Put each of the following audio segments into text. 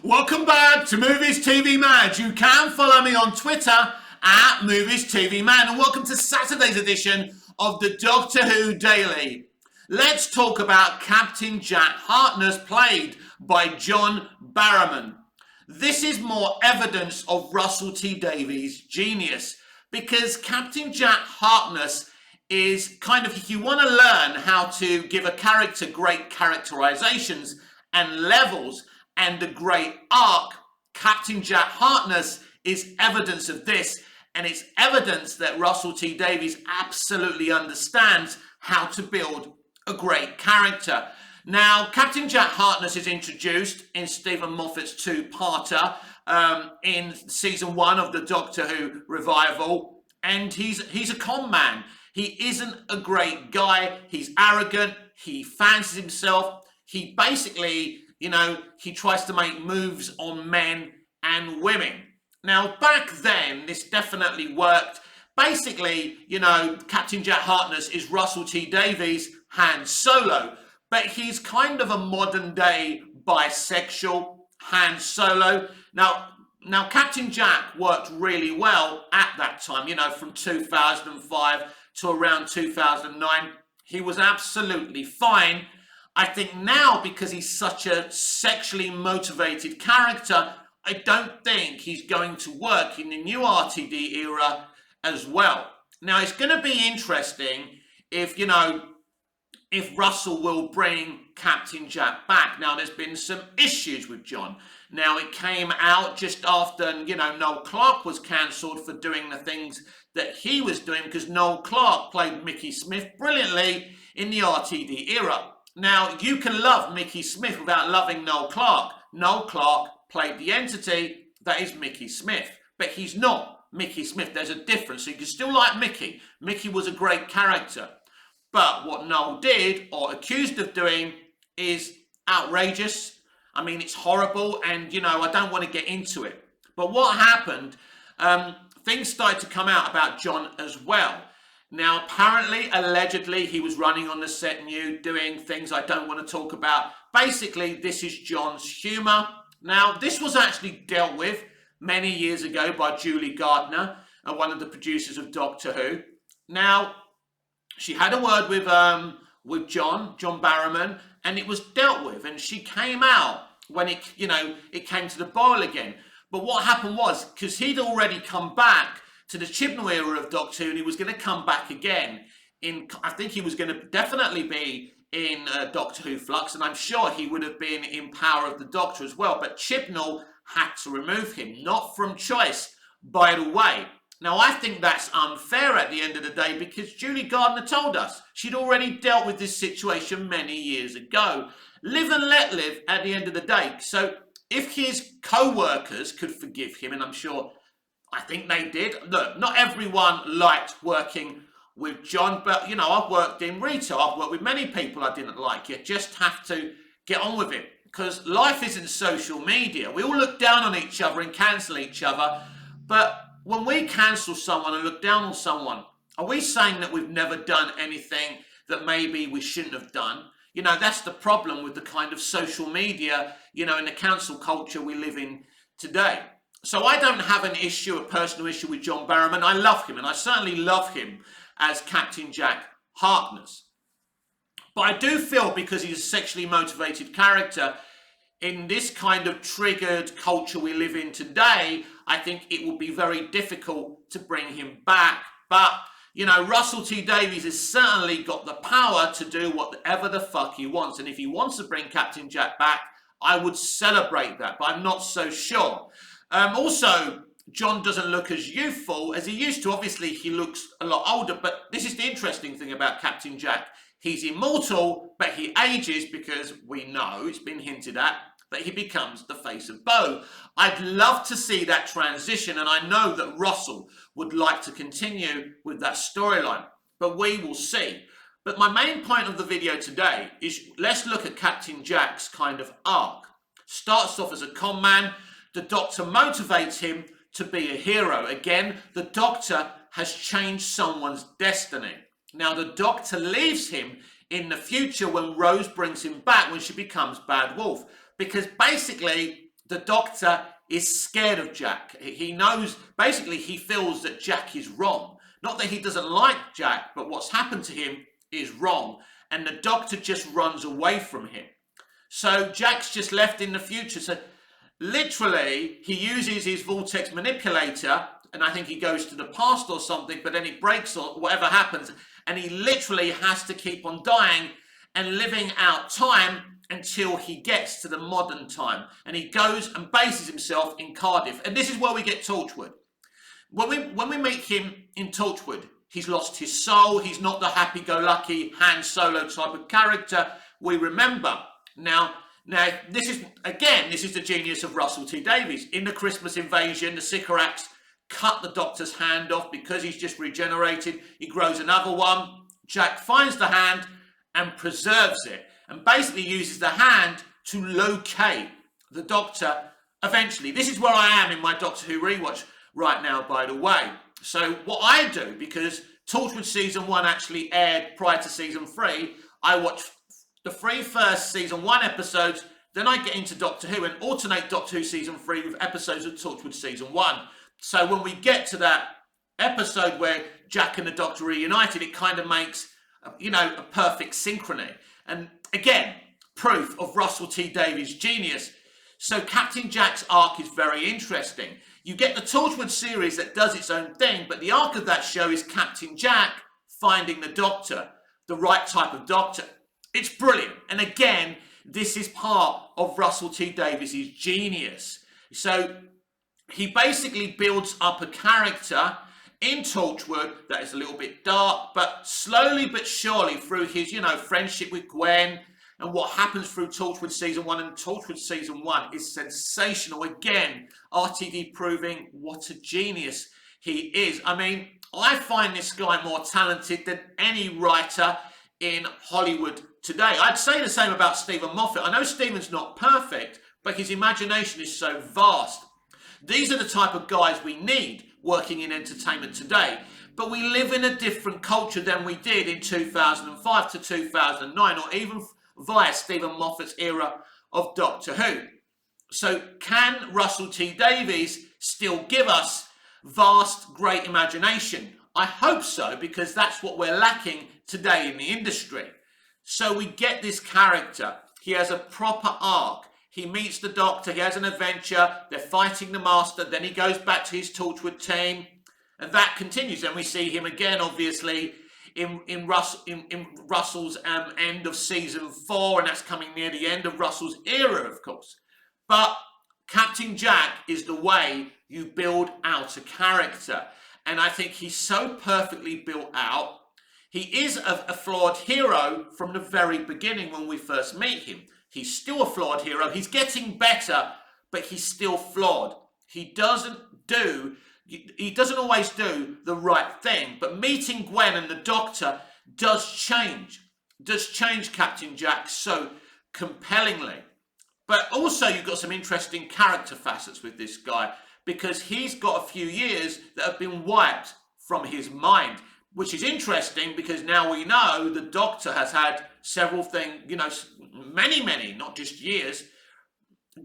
Welcome back to Movies TV Mad. You can follow me on Twitter at Movies TV Mad, and welcome to Saturday's edition of the Doctor Who Daily. Let's talk about Captain Jack Harkness, played by John Barrowman. This is more evidence of Russell T Davies' genius, because Captain Jack Harkness is kind of, if you want to learn how to give a character great characterizations and levels and a great arc, Captain Jack Harkness is evidence of this, and it's evidence that Russell T Davies absolutely understands how to build a great character. Now, Captain Jack Harkness is introduced in Stephen Moffat's two-parter in season 1 of the Doctor Who revival, and he's a con man. He isn't a great guy. He's arrogant. He fancies himself. He basically, he tries to make moves on men and women. Now, back then, this definitely worked. Basically, Captain Jack Harkness is Russell T Davies' Han Solo, but he's kind of a modern-day bisexual Han Solo. Now, Captain Jack worked really well at that time, from 2005 to around 2009. He was absolutely fine. I think now, because he's such a sexually motivated character, I don't think he's going to work in the new RTD era as well. Now, it's going to be interesting if Russell will bring Captain Jack back. Now, there's been some issues with John. Now, it came out just after, Noel Clarke was cancelled for doing the things that he was doing, because Noel Clarke played Mickey Smith brilliantly in the RTD era. Now, you can love Mickey Smith without loving Noel Clarke. Noel Clarke played the entity that is Mickey Smith, but he's not Mickey Smith. There's a difference. So you can still like Mickey. Mickey was a great character. But what Noel did, or accused of doing, is outrageous. I mean, it's horrible, and, I don't want to get into it. But what happened, things started to come out about John as well. Now, apparently, allegedly, he was running on the set nude, doing things I don't want to talk about. Basically, this is John's humour. Now, this was actually dealt with many years ago by Julie Gardner, one of the producers of Doctor Who. Now, she had a word with John Barrowman, and it was dealt with, and she came out when it came to the boil again. But what happened was, because he'd already come back to the Chibnall era of Doctor Who, and he was going to come back again I think he was going to definitely be in Doctor Who Flux, and I'm sure he would have been in Power of the Doctor as well, but Chibnall had to remove him, not from choice, by the way. Now, I think that's unfair at the end of the day, because Julie Gardner told us she'd already dealt with this situation many years ago. Live and let live at the end of the day. So if his co-workers could forgive him, and I think they did. Look, not everyone liked working with John, but, I've worked in retail. I've worked with many people I didn't like. You just have to get on with it, because life isn't social media. We all look down on each other and cancel each other, but when we cancel someone and look down on someone, are we saying that we've never done anything that maybe we shouldn't have done? That's the problem with the kind of social media, and the cancel culture we live in today. So I don't have a personal issue with John Barrowman. I love him, and I certainly love him as Captain Jack Harkness. But I do feel, because he's a sexually motivated character, in this kind of triggered culture we live in today, I think it will be very difficult to bring him back. But, Russell T Davies has certainly got the power to do whatever the fuck he wants. And if he wants to bring Captain Jack back, I would celebrate that, but I'm not so sure. Also, John doesn't look as youthful as he used to. Obviously, he looks a lot older, but this is the interesting thing about Captain Jack. He's immortal, but he ages, because we know, it's been hinted at, that he becomes the face of Bo. I'd love to see that transition, and I know that Russell would like to continue with that storyline, but we will see. But my main point of the video today is, let's look at Captain Jack's kind of arc. Starts off as a con man. The Doctor motivates him to be a hero. Again, the Doctor has changed someone's destiny. Now, the Doctor leaves him in the future when Rose brings him back, when she becomes Bad Wolf, because basically the Doctor is scared of Jack. He knows, basically, he feels that Jack is wrong. Not that he doesn't like Jack, but what's happened to him is wrong. And the Doctor just runs away from him. So Jack's just left in the future. So literally, he uses his vortex manipulator, and I think he goes to the past or something, but then it breaks or whatever happens, and he literally has to keep on dying and living out time until he gets to the modern time. And he goes and bases himself in Cardiff. And this is where we get Torchwood. When we meet him in Torchwood, he's lost his soul. He's not the happy-go-lucky Han Solo type of character we remember. Now, this is the genius of Russell T Davies. In the Christmas Invasion, the Sycorax cut the Doctor's hand off because he's just regenerated. He grows another one. Jack finds the hand and preserves it, and basically uses the hand to locate the Doctor eventually. This is where I am in my Doctor Who rewatch right now, by the way. So what I do, because Torchwood Season 1 actually aired prior to Season 3, I watch the first Season 1 episodes, then I get into Doctor Who and alternate Doctor Who Season 3 with episodes of Torchwood Season 1. So when we get to that episode where Jack and the Doctor reunited, it kind of makes, a perfect synchrony. And again, proof of Russell T Davies' genius. So Captain Jack's arc is very interesting. You get the Torchwood series that does its own thing, but the arc of that show is Captain Jack finding the Doctor, the right type of Doctor. It's brilliant. And again, this is part of Russell T Davies' genius. So he basically builds up a character in Torchwood that is a little bit dark, but slowly but surely through his, friendship with Gwen and what happens through Torchwood Season 1, and Torchwood Season 1 is sensational. Again, RTD proving what a genius he is. I mean, I find this guy more talented than any writer in Hollywood today. I'd say the same about Stephen Moffat. I know Stephen's not perfect, but his imagination is so vast. These are the type of guys we need working in entertainment today. But we live in a different culture than we did in 2005 to 2009, or even via Stephen Moffat's era of Doctor Who. So can Russell T Davies still give us vast, great imagination? I hope so, because that's what we're lacking today in the industry. So we get this character. He has a proper arc. He meets the Doctor, he has an adventure, they're fighting the Master, then he goes back to his Torchwood team, and that continues. And we see him again, obviously, in Russell's end of Season 4, and that's coming near the end of Russell's era, of course. But Captain Jack is the way you build out a character, and I think he's so perfectly built out. He is a flawed hero from the very beginning when we first meet him. He's still a flawed hero. He's getting better, but he's still flawed. He doesn't always do the right thing. But meeting Gwen and the Doctor does change Captain Jack so compellingly. But also you've got some interesting character facets with this guy, because he's got a few years that have been wiped from his mind, which is interesting because now we know the Doctor has had several things, many, not just years,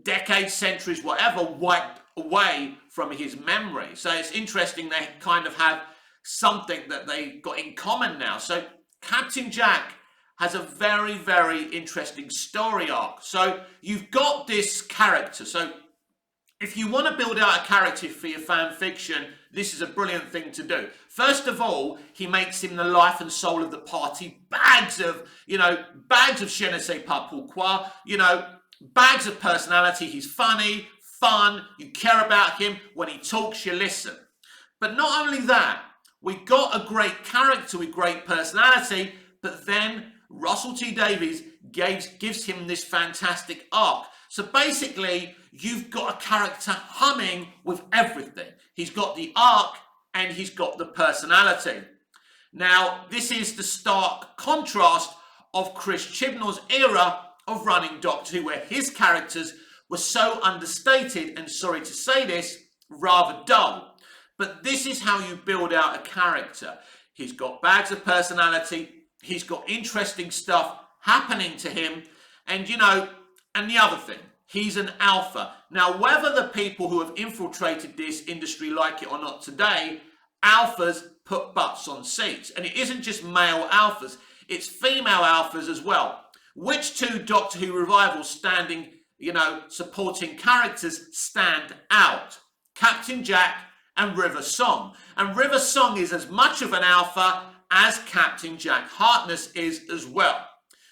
decades, centuries, whatever, wiped away from his memory. So it's interesting they kind of have something that they got in common now. So Captain Jack has a very, very interesting story arc. So you've got this character. So if you want to build out a character for your fan fiction, this is a brilliant thing to do. First of all, he makes him the life and soul of the party. Bags of je ne sais pas pourquoi, bags of personality. He's funny, fun, you care about him. When he talks, you listen. But not only that, we got a great character with great personality, but then Russell T Davies gives him this fantastic arc. So basically, you've got a character humming with everything. He's got the arc and he's got the personality. Now, this is the stark contrast of Chris Chibnall's era of running Doctor Who, where his characters were so understated and, sorry to say this, rather dull. But this is how you build out a character. He's got bags of personality. He's got interesting stuff happening to him. And, and the other thing, He's an alpha. Now, whether the people who have infiltrated this industry like it or not today, alphas put butts on seats. And it isn't just male alphas, it's female alphas as well. Which two Doctor Who revivals standing, supporting characters stand out? Captain Jack and River Song. And River Song is as much of an alpha as Captain Jack Harkness is as well.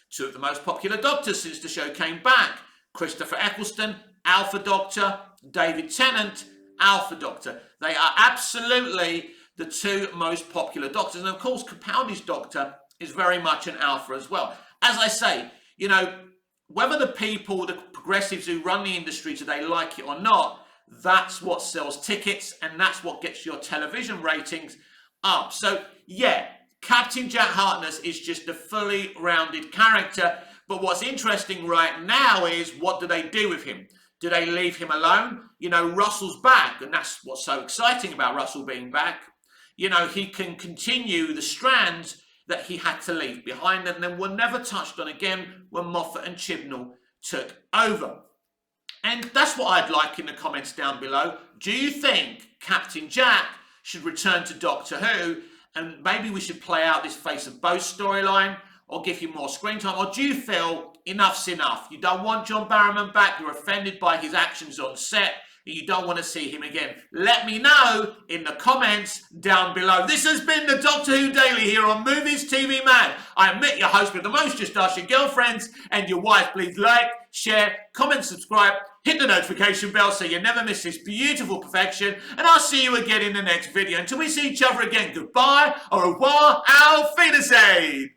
Two of the most popular Doctors since the show came back. Christopher Eccleston, Alpha Doctor. David Tennant, Alpha Doctor. They are absolutely the two most popular Doctors. And of course, Capaldi's Doctor is very much an alpha as well. As I say, whether the people, the progressives who run the industry today like it or not, that's what sells tickets and that's what gets your television ratings up. So, yeah, Captain Jack Harkness is just a fully rounded character. But what's interesting right now is, what do they do with him? Do they leave him alone? Russell's back, and that's what's so exciting about Russell being back. He can continue the strands that he had to leave behind, and then were never touched on again when Moffat and Chibnall took over. And that's what I'd like in the comments down below. Do you think Captain Jack should return to Doctor Who, and maybe we should play out this Face of Both storyline, or give him more screen time? Or do you feel enough's enough? You don't want John Barrowman back, you're offended by his actions on set, and you don't want to see him again? Let me know in the comments down below. This has been the Doctor Who Daily here on Movies TV Man. I'm Mick, your host with the most. Just ask your girlfriends and your wife. Please like, share, comment, subscribe, hit the notification bell so you never miss this beautiful perfection. And I'll see you again in the next video. Until we see each other again, goodbye, au revoir, auf Wiedersehen.